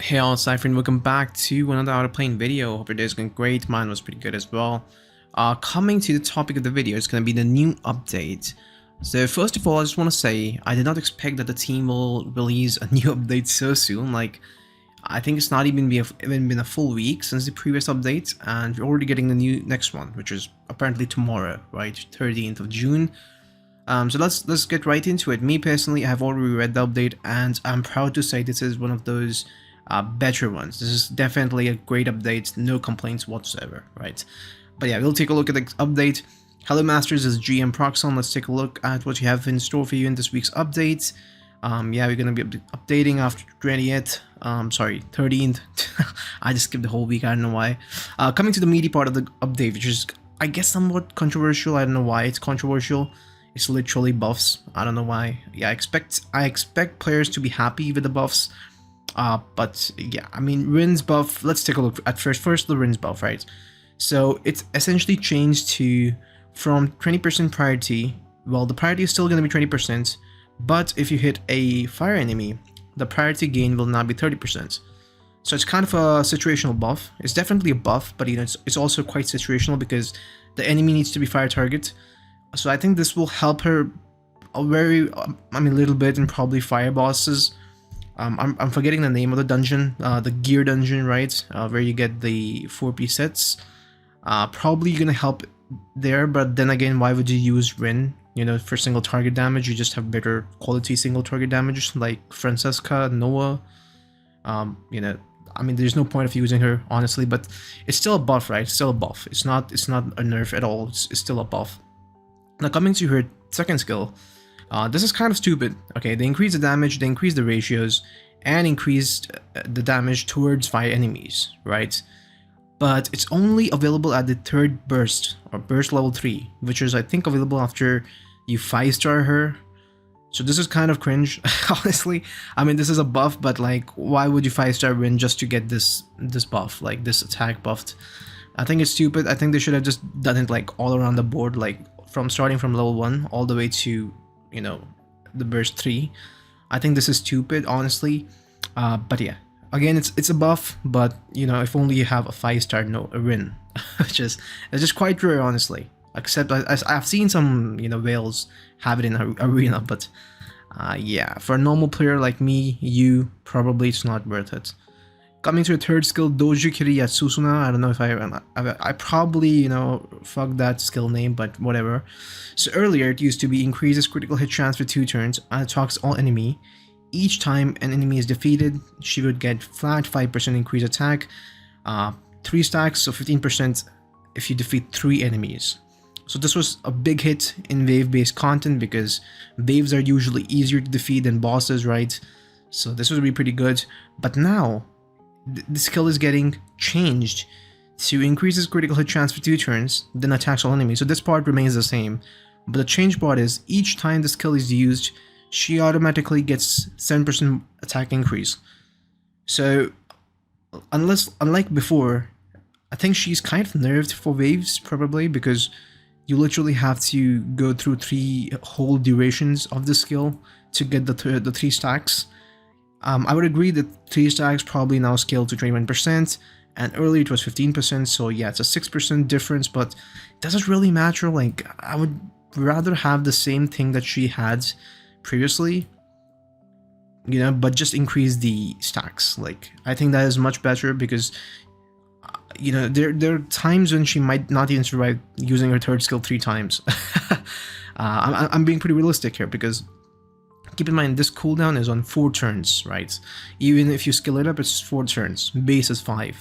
Hey all, Cypher, welcome back to another Outerplane video. Hope your day is going great. Mine was pretty good as well. Coming to the topic of the video is going to be the new update. So first of all, I just want to say I did not expect that the team will release a new update so soon. Like, I think it's not even been a full week since the previous update, and we're already getting the next one, which is apparently tomorrow, right? 13th of June. So let's get right into it. Me personally, I have already read the update, and I'm proud to say this is one of those better ones. This is definitely a great update, no complaints whatsoever, right? But yeah, we'll take a look at the update. Hello Masters, is GM Proxon. Let's take a look at what you have in store for you in this week's update. Yeah, we're gonna be updating after 20th, sorry, 13th. I just skipped the whole week, I don't know why. Coming to the meaty part of the update, which is, I guess, somewhat controversial. I don't know why it's controversial. It's literally buffs. I don't know why. Yeah, I expect players to be happy with the buffs. But yeah, I mean, Rin's buff, let's take a look at first the Rin's buff, right? So it's essentially changed to from 20% priority. Well, the priority is still going to be 20%, but if you hit a fire enemy, the priority gain will now be 30%. So it's kind of a situational buff. It's definitely a buff, but you know, it's also quite situational because the enemy needs to be fire target. So I think this will help her a little bit in probably fire bosses. I'm forgetting the name of the dungeon, the gear dungeon, right? Where you get the 4P sets. Probably gonna help there, but then again, why would you use Rin? You know, for single target damage, you just have better quality single target damage, like Francesca, Noah. You know, I mean, there's no point of using her, honestly, but it's still a buff, right? It's still a buff. It's not a nerf at all. It's still a buff. Now coming to her second skill. This is kind of stupid. Okay, they increase the damage, they increase the ratios, and increased the damage towards fire enemies, right? But it's only available at the third burst, or burst level 3, which is, I think, available after you 5-star her. So this is kind of cringe, honestly. I mean, this is a buff, but like, why would you 5-star Rin just to get this buff, like this attack buffed? I think it's stupid. I think they should have just done it like all around the board, like starting from level 1 all the way to, you know, the burst 3. I think this is stupid, honestly. But yeah, again, it's a buff, but you know, if only you have a 5-star a Rin. it's just quite rare, honestly. Except I've seen some, you know, whales have it in arena, but yeah, for a normal player like me, probably it's not worth it. Coming to the third skill, Dojukiri at Susuna. I don't know if I probably, you know, fucked that skill name, but whatever. So earlier it used to be increases critical hit chance for 2 turns and attacks all enemy. Each time an enemy is defeated, she would get flat 5% increase attack, 3 stacks, so 15% if you defeat 3 enemies. So this was a big hit in wave-based content because waves are usually easier to defeat than bosses, right? So this would be pretty good. But now the skill is getting changed to increases critical hit chance for 2 turns, then attacks all enemies. So this part remains the same, but the change part is each time the skill is used, she automatically gets 7% attack increase. So unlike before, I think she's kind of nerfed for waves, probably because you literally have to go through 3 whole durations of the skill to get the 3 stacks. I would agree that 3 stacks probably now scaled to 21%, and earlier it was 15%, so yeah, it's a 6% difference, but does it really matter? Like, I would rather have the same thing that she had previously, you know, but just increase the stacks. Like, I think that is much better because, you know, there are times when she might not even survive using her third skill 3 times. I'm being pretty realistic here because keep in mind, this cooldown is on 4 turns, right? Even if you skill it up, it's 4 turns. Base is 5.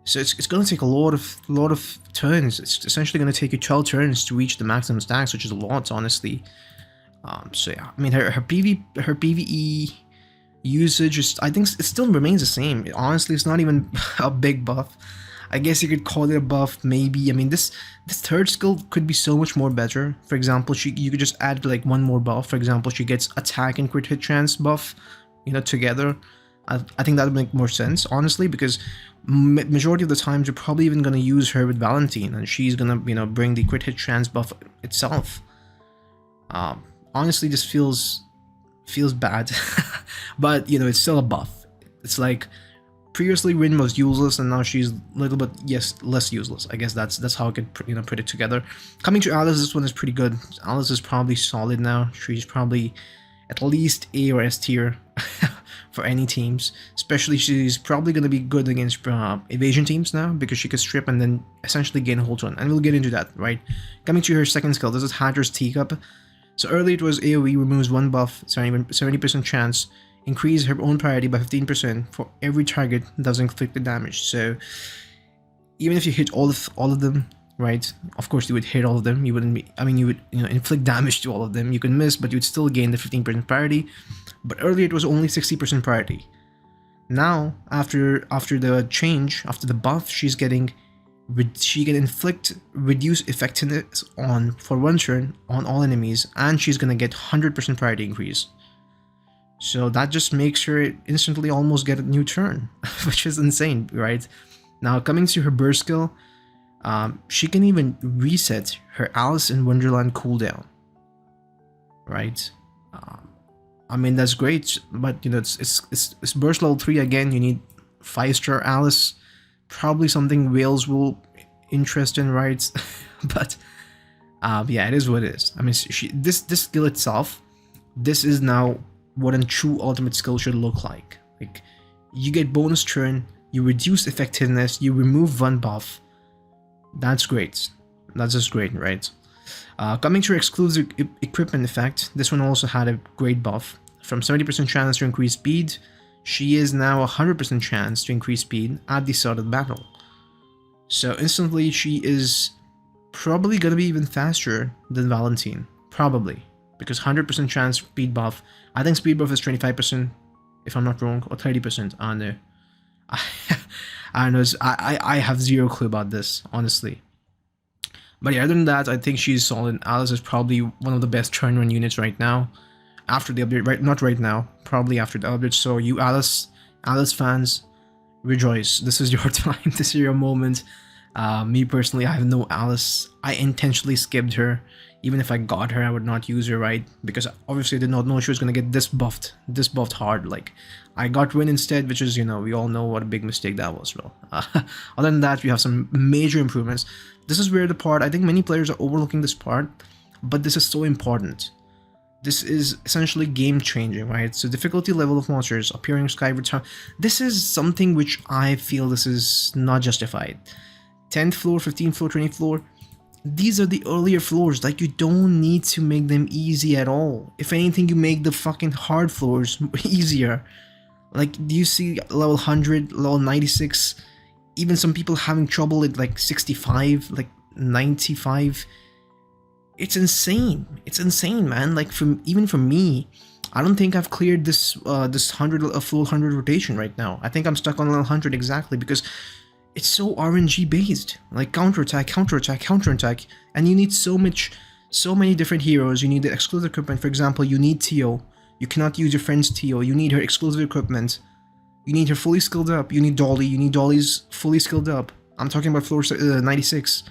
So it's going to take a lot of turns. It's essentially going to take you 12 turns to reach the maximum stacks, which is a lot, honestly. So yeah, I mean, her PvE usage I think it still remains the same. Honestly, it's not even a big buff. I guess you could call it a buff, maybe. I mean, this third skill could be so much more better. For example, you could just add like 1 more buff. For example, she gets attack and crit hit chance buff, you know, together. I think that would make more sense, honestly, because majority of the times you're probably even going to use her with Valentine, and she's going to, you know, bring the crit hit chance buff itself. Honestly, this feels bad, but you know, it's still a buff. It's like previously Rin was useless and now she's a little bit less useless. I guess that's how I could put it together. Coming to Alice, this one is pretty good. Alice is probably solid now. She's probably at least A or S tier for any teams. Especially she's probably going to be good against evasion teams now because she could strip and then essentially gain a whole turn. And we'll get into that, right? Coming to her second skill, this is Hatter's Teacup. So earlier it was AoE removes one buff, 70% chance, increase her own priority by 15% for every target that does inflicted damage. So even if you hit all of them, right? Of course you would hit all of them. You wouldn't be, I mean, you would inflict damage to all of them. You can miss, but you would still gain the 15% priority. But earlier it was only 60% priority. Now after the change, after the buff, she can inflict reduced effectiveness for one turn on all enemies, and she's gonna get 100% priority increase. So that just makes her instantly almost get a new turn, which is insane, right? Now coming to her burst skill, she can even reset her Alice in Wonderland cooldown, right? I mean, that's great, but it's burst level 3 again. You need 5-star Alice. Probably something Wales will interest in, right? But yeah, it is what it is. I mean, this skill itself, this is now what a true ultimate skill should look like. Like, you get bonus turn, you reduce effectiveness, you remove one buff. That's great. That's just great, right? Coming to her exclusive equipment effect, this one also had a great buff. From 70% chance to increase speed, she is now 100% chance to increase speed at the start of the battle. So instantly she is probably going to be even faster than Valentine. Probably. Because 100% chance speed buff. I think speed buff is 25%, if I'm not wrong, or 30%. I don't know. I don't know. I have zero clue about this, honestly. But yeah, other than that, I think she's solid. Alice is probably one of the best turn run units right now. After the update, right? Not right now. Probably after the update. So you Alice fans, rejoice. This is your time. This is your moment. Me personally, I have no Alice. I intentionally skipped her. Even if I got her, I would not use her, right? Because obviously I did not know she was going to get this buffed hard. Like, I got Rin instead, which is, we all know what a big mistake that was. Well, other than that, we have some major improvements. This is where the part, I think many players are overlooking this part, but this is so important. This is essentially game changing, right? So difficulty level of monsters, appearing skyward tower. This is something which I feel this is not justified. 10th floor, 15th floor, 20th floor. These are the earlier floors. Like, you don't need to make them easy at all. If anything, you make the fucking hard floors easier. Like, do you see level 100, level 96? Even some people having trouble at like 65, like 95. It's insane. It's insane, man. Like, even for me, I don't think I've cleared this full 100 rotation right now. I think I'm stuck on level 100 exactly because it's so RNG based. Like, counterattack, counterattack, counterattack, and you need so many different heroes. You need the exclusive equipment. For example, you need Tio. You cannot use your friend's Tio. You need her exclusive equipment. You need her fully skilled up. You need Dolly. You need Dolly's fully skilled up. I'm talking about floor 96.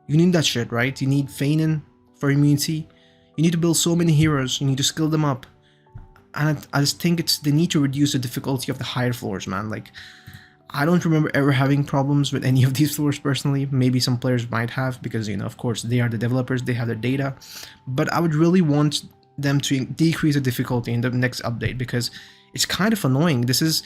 You need that shit, right? You need Feinen for immunity. You need to build so many heroes. You need to skill them up. And I just think they need to reduce the difficulty of the higher floors, man. Like, I don't remember ever having problems with any of these floors personally. Maybe some players might have because, of course, they are the developers. They have their data. But I would really want them to decrease the difficulty in the next update because it's kind of annoying. This is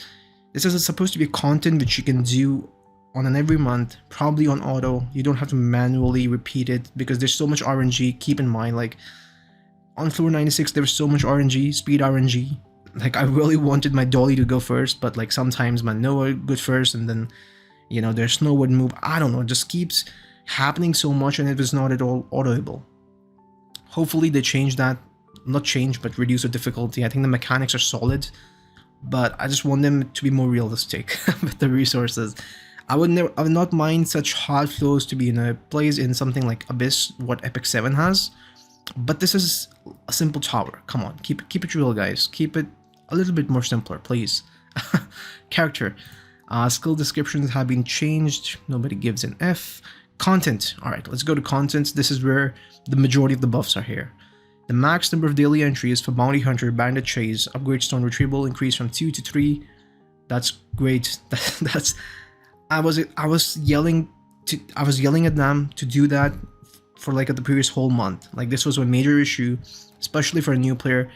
supposed to be content which you can do on an every month, probably on auto. You don't have to manually repeat it because there's so much RNG. Keep in mind, like, on floor 96 there was so much RNG, speed RNG. Like, I really wanted my Dolly to go first, but like sometimes my Noah goes first and then their Snow would move. I don't know, it just keeps happening so much and it was not at all autoable. Hopefully they change that. Not change, but reduce the difficulty. I think the mechanics are solid, but I just want them to be more realistic with the resources. I would not mind such hard flows to be plays in something like Abyss, what Epic 7 has, but this is a simple tower. Come on, keep it real, guys. Keep it a little bit more simpler, please. Character, skill descriptions have been changed. Nobody gives an F. Content. All right, let's go to content. This is where the majority of the buffs are here. The max number of daily entries for Bounty Hunter, Bandit Chase, Upgrade Stone Retrieval increased from 2 to 3. That's great. That's I was yelling at them to do that for like the previous whole month. Like this was a major issue, especially for a new player.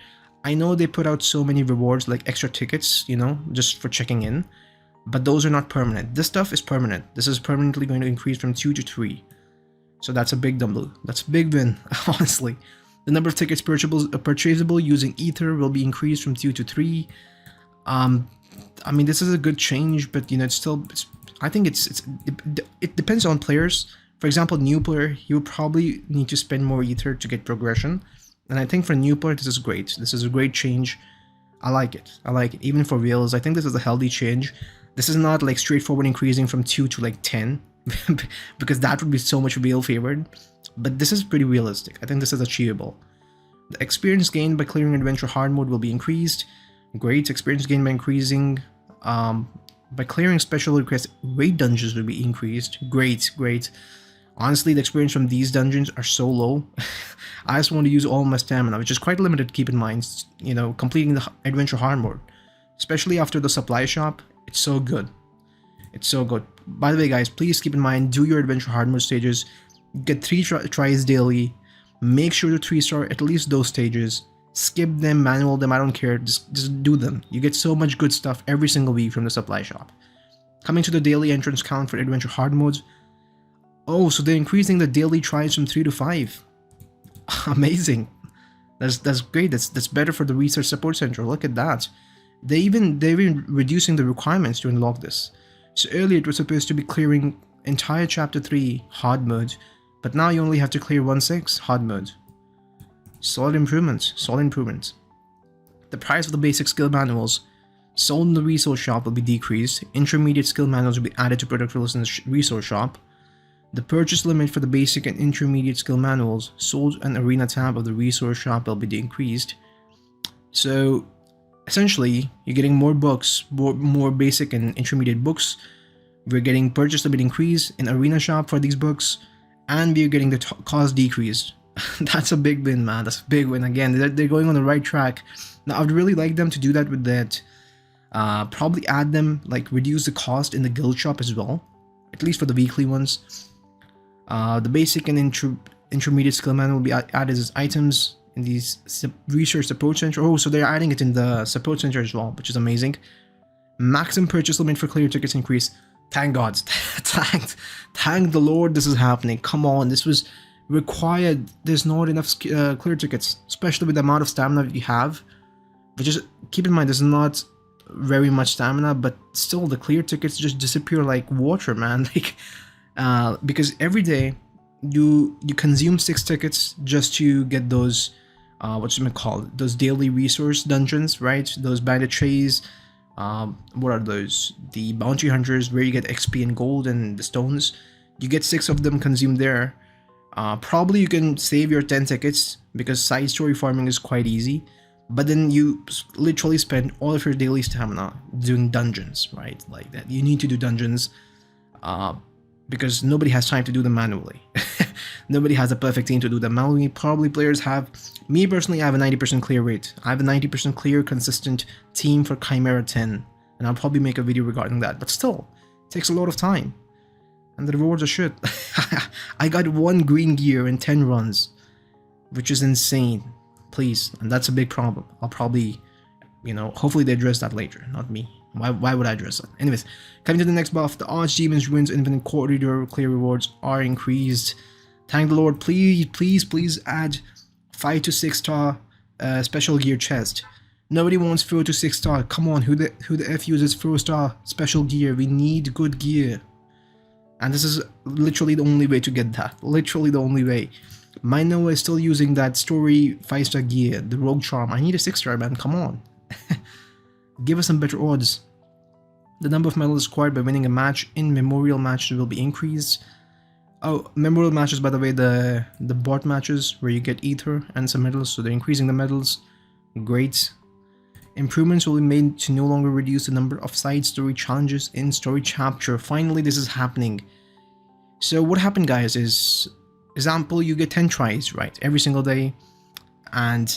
I know they put out so many rewards like extra tickets, you know, just for checking in, but those are not permanent. This stuff is permanent. This is permanently going to increase from 2 to 3. So that's a big W. That's a big win, honestly. The number of tickets purchasable using Ether will be increased from 2 to 3. I mean, this is a good change, but you know, I think it depends on players. For example, new player, you probably need to spend more Ether to get progression. And I think for new player, this is great. This is a great change. I like it. I like it. Even for reals, I think this is a healthy change. This is not like straightforward increasing from 2 to like 10, because that would be so much real favored. But this is pretty realistic. I think this is achievable. The experience gained by clearing adventure hard mode will be increased. Great. Experience gained by increasing by clearing special request raid dungeons will be increased. Great, great. Honestly, the experience from these dungeons are so low. I just want to use all my stamina, which is quite limited, keep in mind, you know, completing the adventure hard mode. Especially after the supply shop, it's so good. It's so good. By the way, guys, please keep in mind, do your adventure hard mode stages. Get 3 tries daily. Make sure to 3-star at least those stages. Skip them, manual them, I don't care. Just do them. You get so much good stuff every single week from the supply shop. Coming to the daily entrance count for adventure hard modes. Oh, so they're increasing the daily tries from 3 to 5. Amazing. That's great. That's better for the research support center. Look at that. They're even reducing the requirements to unlock this. So earlier it was supposed to be clearing entire chapter 3 hard mode, but now you only have to clear 1/6 hard mode. Solid improvements. Solid improvements. The price of the basic skill manuals sold in the resource shop will be decreased. Intermediate skill manuals will be added to product list in the resource shop. The purchase limit for the basic and intermediate skill manuals sold in arena tab of the resource shop will be increased. So essentially, you're getting more books, more basic and intermediate books. We're getting purchase limit increase in arena shop for these books, and we're getting the cost decreased. That's a big win, man. That's a big win. Again, they're going on the right track. Now, I would really like them to do that with that. Probably add them, like reduce the cost in the guild shop as well, at least for the weekly ones. The basic and intermediate skill manual will be added as items in these research support center. Oh, so they're adding it in the support center as well, which is amazing. Maximum purchase limit for clear tickets increase. Thank God. Thank the Lord this is happening. Come on, this was required. There's not enough clear tickets, especially with the amount of stamina you have. But just keep in mind, there's not very much stamina, but still the clear tickets just disappear like water, man. Like, because every day you consume 6 tickets just to get those those daily resource dungeons, right? Those bandit trays. What are those? The bounty hunters, where you get XP and gold and the stones. You get 6 of them consumed there. Probably you can save your 10 tickets because side story farming is quite easy, but then you literally spend all of your daily stamina doing dungeons, right? Like that. You need to do dungeons because nobody has time to do them manually. Nobody has a perfect team to do them manually. Probably players have. Me personally, I have a 90% clear rate. I have a 90% clear consistent team for Chimera 10, and I'll probably make a video regarding that. But still, it takes a lot of time. And the rewards are shit. I got 1 green gear in 10 runs, which is insane. Please, and that's a big problem. I'll probably, hopefully they address that later, not me. Why would I address that? Anyways, coming to the next buff, the Archdemon's Ruins Infinite Corridor clear rewards are increased. Thank the Lord, please add 5 to 6 star special gear chest. Nobody wants 4 to 6 star. Come on, who the F uses 4 star special gear? We need good gear. And this is literally the only way to get that. Literally the only way. My Noah is still using that story 5-star gear, the Rogue Charm. I need a 6-star, man. Come on. Give us some better odds. The number of medals acquired by winning a match in memorial matches will be increased. Oh, memorial matches, by the way, the bot matches where you get ether and some medals, so they're increasing the medals. Great. Improvements will be made to no longer reduce the number of side story challenges in story chapter. Finally, this is happening. So what happened, guys, is, example, you get 10 tries, right, every single day. And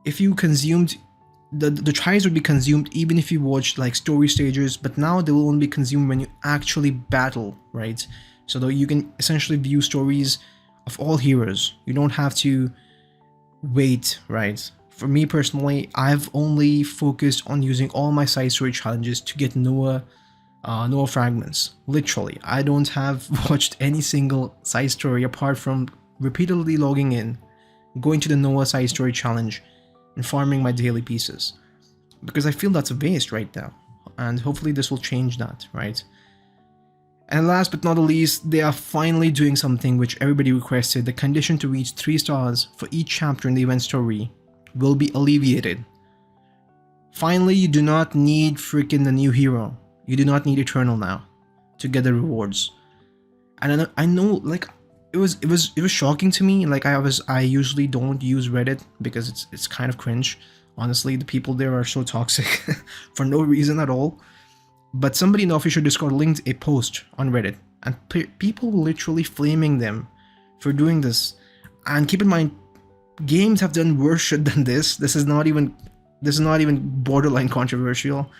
if you consumed the tries would be consumed even if you watched like story stages, but now they will only be consumed when you actually battle, right? So that you can essentially view stories of all heroes. You don't have to wait, right? For me personally, I've only focused on using all my side story challenges to get Noah fragments. Literally, I don't have watched any single side story apart from repeatedly logging in, going to the Noah side story challenge, and farming my daily pieces. Because I feel that's a waste right now, and hopefully this will change that, right? And last but not the least, they are finally doing something which everybody requested. The condition to reach 3 stars for each chapter in the event story will be alleviated. Finally, you do not need freaking the new hero. You do not need Eternal now to get the rewards. And I know like it was shocking to me. Like I usually don't use Reddit because it's kind of cringe. Honestly, the people there are so toxic for no reason at all. But somebody in the official Discord linked a post on Reddit, and people literally flaming them for doing this. And keep in mind, games have done worse shit than this. This is not even borderline controversial.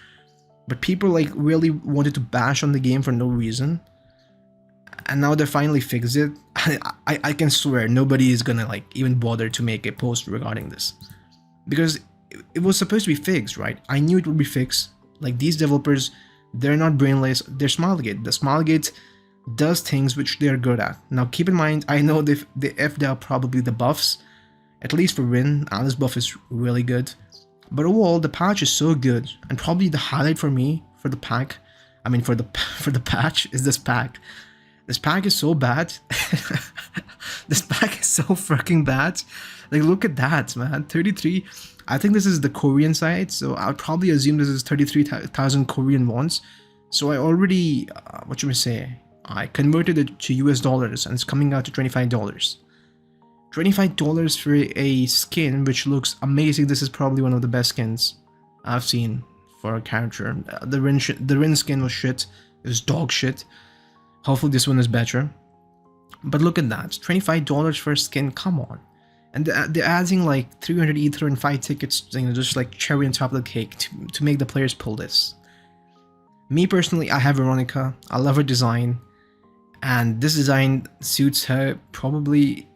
But people like really wanted to bash on the game for no reason, and now they finally fixed it. I can swear nobody is gonna like even bother to make a post regarding this because it was supposed to be fixed, right? I knew it would be fixed. Like these developers, they're not brainless. They're Smilegate. The Smilegate does things which they're good at. Now keep in mind, I know they effed out probably the buffs, at least for Rin. Alice buff is really good. But overall, the patch is so good, and probably the highlight for me for the pack, I mean for the patch is this pack. This pack is so bad. This pack is so freaking bad. Like look at that, man. 33. I think this is the Korean side, so I'll probably assume this is 33,000 Korean wons. So I already, what you may say, I converted it to US dollars, and it's coming out to $25. $25 for a skin which looks amazing. This is probably one of the best skins I've seen for a character. The Rin skin was shit. It was dog shit. Hopefully this one is better. But look at that, $25 for a skin. Come on. And they're adding like 300 ether and 5 tickets, you know, just like cherry on top of the cake to make the players pull this. Me personally, I have Veronica. I love her design, and this design suits her probably.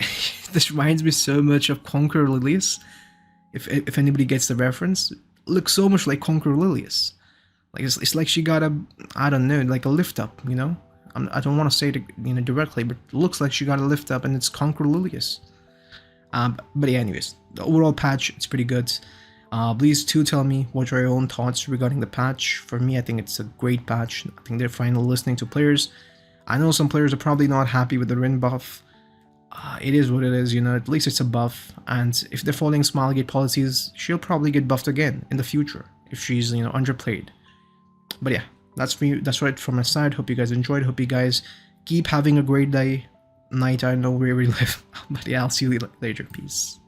This reminds me so much of Conqueror Lilius. If anybody gets the reference, looks so much like Conqueror Lilius. Like it's like she got a, I don't know, like a lift up, you know. I don't want to say it, you know, directly, but it looks like she got a lift up, and it's Conqueror Lilius. But yeah, anyways, the overall patch, it's pretty good. Please do tell me what are your own thoughts regarding the patch. For me, I think it's a great patch. I think they're finally listening to players. I know some players are probably not happy with the Rin buff. It is what it is, you know, at least it's a buff, and if they're following Smilegate policies, she'll probably get buffed again in the future if she's, you know, underplayed. But yeah, that's me. That's right from my side. Hope you guys enjoyed. Hope you guys keep having a great day, night. I don't know where we live, but yeah, I'll see you later. Peace.